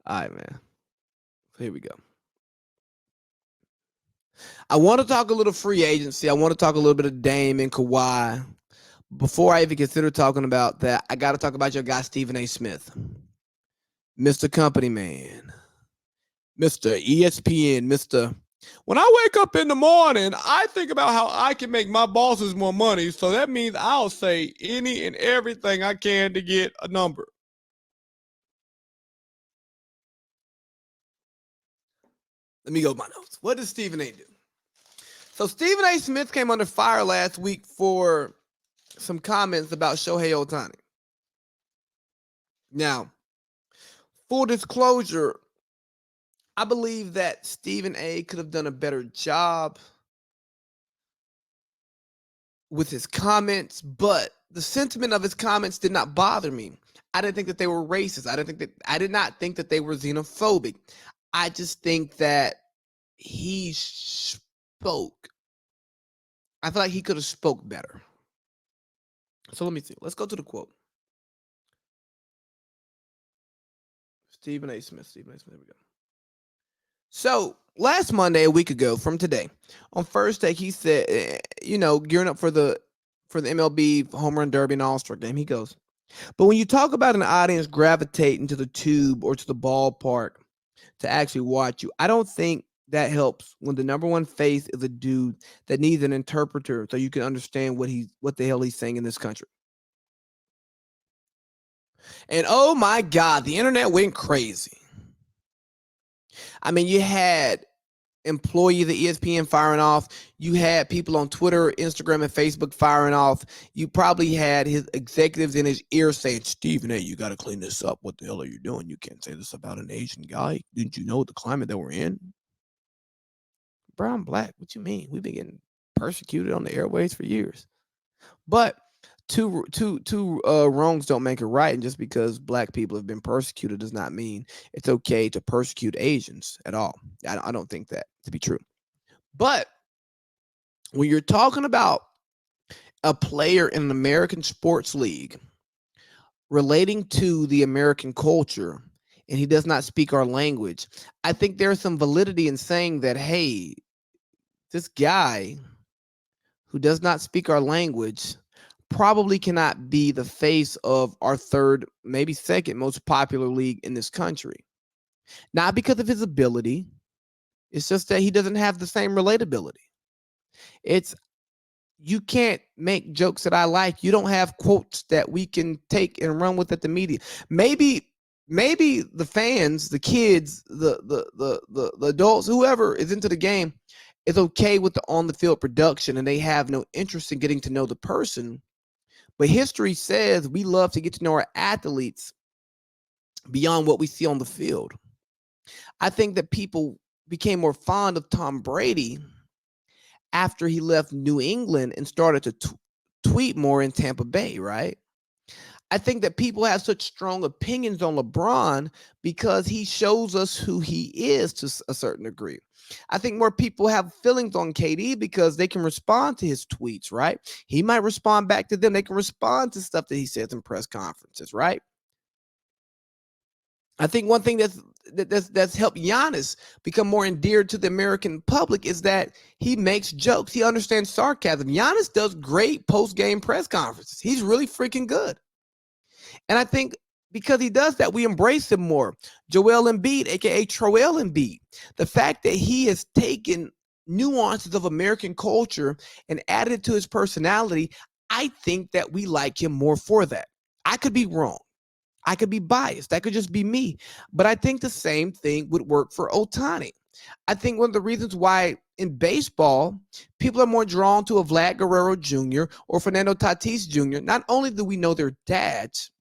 All right, man. Here we go. I want to talk a little free agency. I want to talk a little bit of Dame and Kawhi. Before I even consider talking about that, I got to talk about your guy, Stephen A. Smith, Mr. Company Man, Mr. ESPN, Mr. When I wake up in the morning, I think about how I can make my bosses more money. So that means I'll say any and everything I can to get a number. Let me go with my notes. What does Stephen A. do? So Stephen A. Smith came under fire last week for some comments about Shohei Ohtani. Now, full disclosure, I believe that Stephen A. could have done a better job with his comments, but the sentiment of his comments did not bother me. I didn't think that they were racist. I did not think that they were xenophobic. I just think that he spoke. I feel like he could have spoke better. So let me see. Let's go to the quote. Stephen A. Smith. Here we go. So last Monday, a week ago from today, on First Take, he said, gearing up for the MLB Home Run Derby and All-Star game, he goes, but when you talk about an audience gravitating to the tube or to the ballpark to actually watch you, I don't think that helps when the number one face is a dude that needs an interpreter so you can understand what the hell he's saying in this country. And oh my God, the internet went crazy. I mean, you had employees of ESPN firing off. You had people on Twitter, Instagram, and Facebook firing off. You probably had his executives in his ear saying, Stephen A., you got to clean this up. What the hell are you doing? You can't say this about an Asian guy. Didn't you know the climate that we're in? Brown, black, what you mean? We've been getting persecuted on the airways for years. But two wrongs don't make it right. And just because black people have been persecuted does not mean it's okay to persecute Asians at all. I don't think that to be true. But when you're talking about a player in an American sports league relating to the American culture and he does not speak our language, I think there's some validity in saying that, hey, this guy who does not speak our language probably cannot be the face of our third, maybe second most popular league in this country. Not because of his ability. It's just that he doesn't have the same relatability. You can't make jokes that I like. You don't have quotes that we can take and run with at the media. Maybe the fans, the kids, the adults, whoever is into the game is okay with the on the field production and they have no interest in getting to know the person. But history says we love to get to know our athletes beyond what we see on the field. I think that people became more fond of Tom Brady after he left New England and started to tweet more in Tampa Bay, right? I think that people have such strong opinions on LeBron because he shows us who he is to a certain degree. I think more people have feelings on KD because they can respond to his tweets, right? He might respond back to them. They can respond to stuff that he says in press conferences, right? I think one thing that's helped Giannis become more endeared to the American public is that he makes jokes. He understands sarcasm. Giannis does great post-game press conferences. He's really freaking good. And I think because he does that, we embrace him more. Joel Embiid, a.k.a. Troel Embiid, the fact that he has taken nuances of American culture and added it to his personality, I think that we like him more for that. I could be wrong. I could be biased. That could just be me. But I think the same thing would work for Ohtani. I think one of the reasons why in baseball, people are more drawn to a Vlad Guerrero Jr. or Fernando Tatis Jr., not only do we know their dads,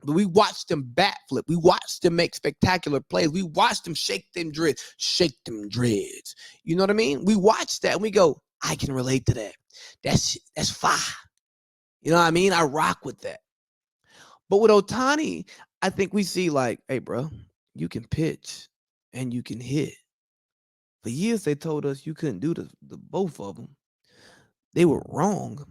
but we watched them bat flip. We watched them make spectacular plays. We watched them shake them dreads. You know what I mean? We watched that and we go, I can relate to that. That's fire. You know what I mean? I rock with that. But with Ohtani, I think we see like, hey, bro, you can pitch and you can hit. For years, they told us you couldn't do the both of them. They were wrong.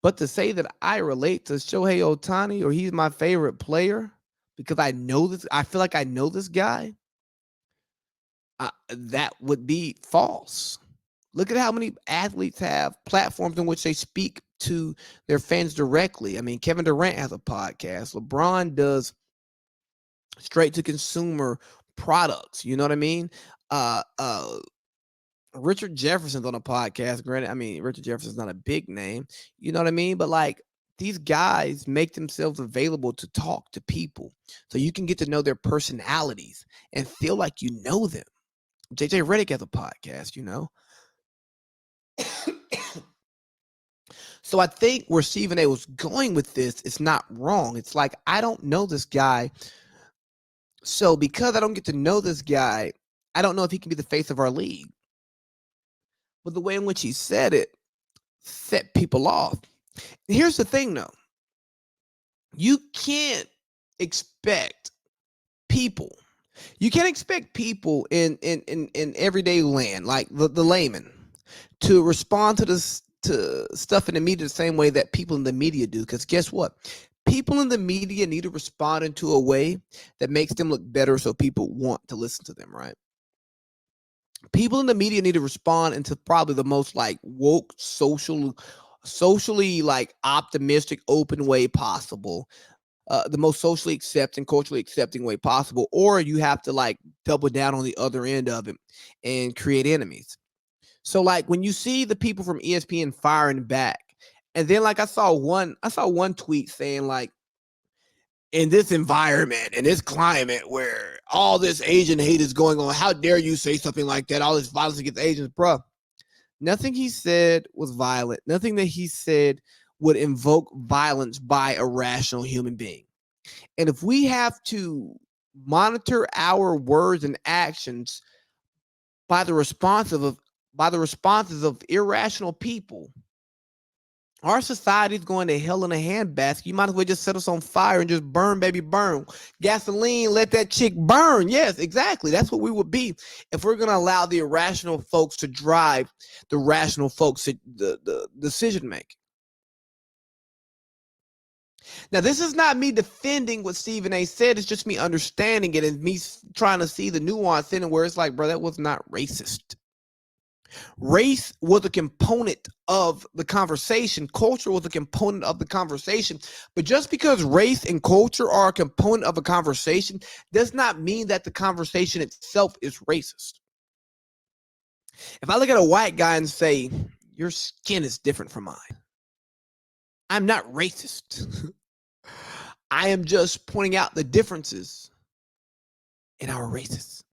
But to say that I relate to Shohei Ohtani or he's my favorite player because I know this, I feel like I know this guy, that would be false. Look at how many athletes have platforms in which they speak to their fans directly. I mean, Kevin Durant has a podcast. LeBron does straight to consumer products. You know what I mean? Uh, uh, Richard Jefferson's on a podcast. Granted, I mean, Richard Jefferson's not a big name. You know what I mean? But like, these guys make themselves available to talk to people so you can get to know their personalities and feel like you know them. JJ Redick has a podcast, you know? So I think where Stephen A was going with this is not wrong. It's like, I don't know this guy. So because I don't get to know this guy, I don't know if he can be the face of our league. But the way in which he said it set people off. Here's the thing, though. You can't expect people. You can't expect people in everyday land, like the layman, to respond to this to stuff in the media the same way that people in the media do. Because guess what? People in the media need to respond into a way that makes them look better so people want to listen to them, right? People in the media need to respond into probably the most like woke, socially like optimistic, open way possible. The most socially accepting, culturally accepting way possible, or you have to like double down on the other end of it and create enemies. So like when you see the people from ESPN firing back, and then like I saw one tweet saying like, in this environment, in this climate where all this Asian hate is going on, how dare you say something like that? All this violence against Asians, bruh. Nothing he said was violent. Nothing that he said would invoke violence by a rational human being. And if we have to monitor our words and actions by the responses of irrational people, our society is going to hell in a handbasket. You might as well just set us on fire and just burn, baby, burn. Gasoline, let that chick burn. Yes, exactly. That's what we would be if we're going to allow the irrational folks to drive the rational folks to the decision making. Now, this is not me defending what Stephen A said. It's just me understanding it and me trying to see the nuance in it where it's like, bro, that was not racist. Race was a component of the conversation. Culture was a component of the conversation. But just because race and culture are a component of a conversation does not mean that the conversation itself is racist. If I look at a white guy and say, your skin is different from mine, I'm not racist. I am just pointing out the differences in our races.